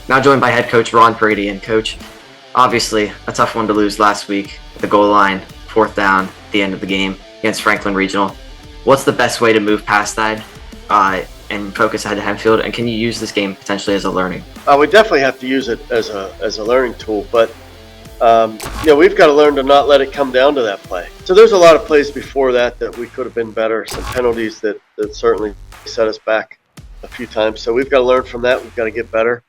Now joined by Head Coach Ron Prady. And Coach, obviously a tough one to lose last week at the goal line, 4th down at the end of the game against Franklin Regional. What's the best way to move past that and focus ahead to Hempfield? And can you use this game potentially as a learning? We definitely have to use it as a learning tool, but we've got to learn to not let it come down to that play. So there's a lot of plays before that we could have been better, some penalties that certainly set us back a few times. So we've got to learn from that. We've got to get better.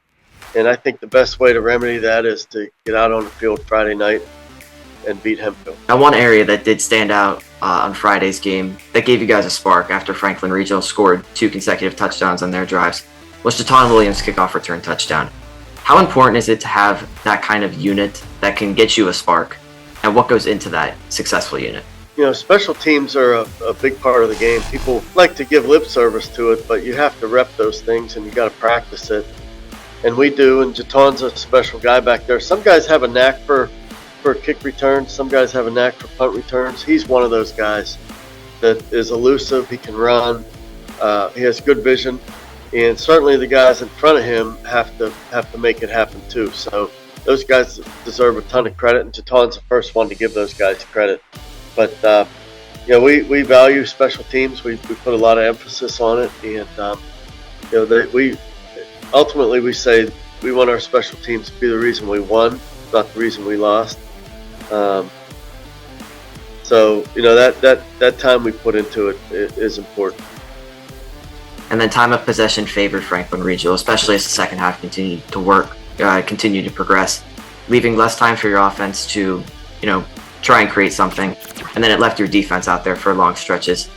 And I think the best way to remedy that is to get out on the field Friday night and beat Hempfield. Now, one area that did stand out on Friday's game that gave you guys a spark after Franklin Regional scored 2 consecutive touchdowns on their drives was Jaton Williams' kickoff return touchdown. How important is it to have that kind of unit that can get you a spark, and what goes into that successful unit? Special teams are a big part of the game. People like to give lip service to it, but you have to rep those things and you got to practice it. And we do, and Jaton's a special guy back there. Some guys have a knack for kick returns. Some guys have a knack for punt returns. He's one of those guys that is elusive. He can run. He has good vision. And certainly the guys in front of him have to make it happen too. So those guys deserve a ton of credit, and Jaton's the first one to give those guys credit. But we value special teams. We put a lot of emphasis on it, and we ultimately say we want our special teams to be the reason we won, not the reason we lost. So that time we put into it is important. And then time of possession favored Franklin Regional, especially as the second half continued to progress, leaving less time for your offense to, try and create something. And then it left your defense out there for long stretches.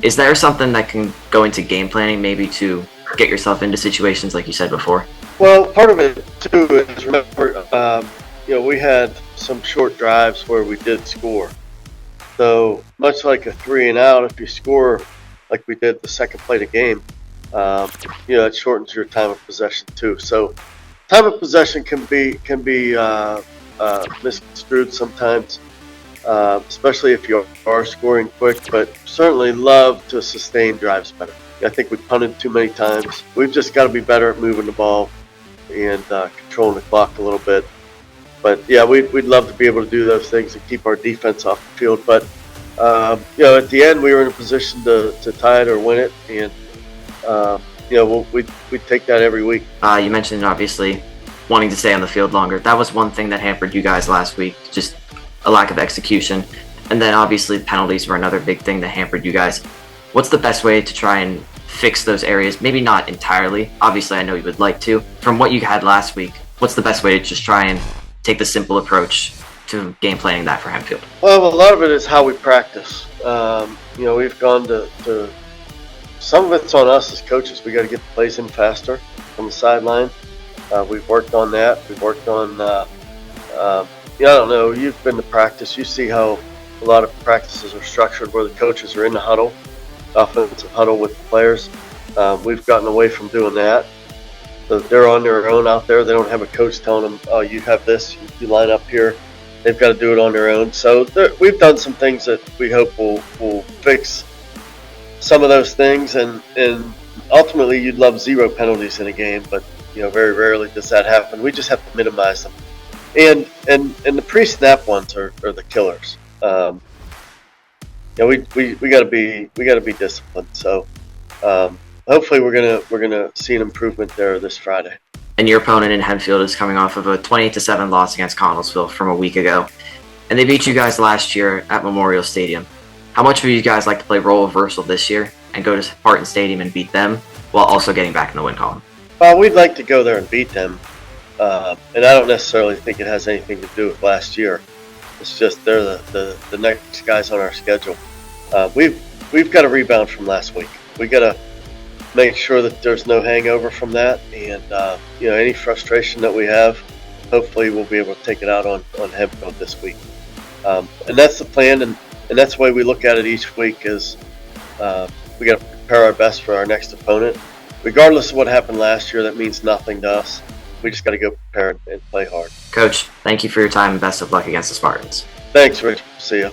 Is there something that can go into game planning, maybe to get yourself into situations like you said before? Well, part of it too is, remember, we had some short drives where we did score. So much like a 3 and out, if you score like we did the second play of the game, it shortens your time of possession too. So time of possession can be misconstrued sometimes, especially if you are scoring quick, but certainly love to sustain drives better. I think we punted too many times. We've just got to be better at moving the ball and controlling the clock a little bit. But yeah, we'd love to be able to do those things and keep our defense off the field. But at the end, we were in a position to tie it or win it, and we'd take that every week. You mentioned obviously wanting to stay on the field longer. That was one thing that hampered you guys last week, just a lack of execution. And then obviously penalties were another big thing that hampered you guys. What's the best way to try and fix those areas? Maybe not entirely. Obviously, I know you would like to. From what you had last week, what's the best way to just try and take the simple approach to game planning that for Hempfield? Well, a lot of it is how we practice. We've gone to some of it's on us as coaches. We got to get the plays in faster from the sideline. We've worked on that. We've worked on, I don't know, you've been to practice. You see how a lot of practices are structured where the coaches are in the huddle, offensive huddle with the players. We've gotten away from doing that. So they're on their own out there. They don't have a coach telling them, oh, you have this, you line up here. They've got to do it on their own. So we've done some things that we hope will fix some of those things. And ultimately, you'd love 0 penalties in a game, but very rarely does that happen. We just have to minimize them. And the pre-snap ones are the killers. We got to be disciplined. So hopefully we're gonna see an improvement there this Friday. And your opponent in Hempfield is coming off of a 28-7 loss against Connellsville from a week ago, and they beat you guys last year at Memorial Stadium. How much would you guys like to play role reversal this year and go to Spartan Stadium and beat them while also getting back in the win column? We'd like to go there and beat them, and I don't necessarily think it has anything to do with last year. It's just they're the next guys on our schedule. We've got to rebound from last week. We got to make sure that there's no hangover from that, and any frustration that we have, hopefully we'll be able to take it out on Hempfield this week. And that's the plan, and that's the way we look at it each week is we got to prepare our best for our next opponent. Regardless of what happened last year, that means nothing to us. We just got to go prepared and play hard. Coach, thank you for your time and best of luck against the Spartans. Thanks, Rich. See ya.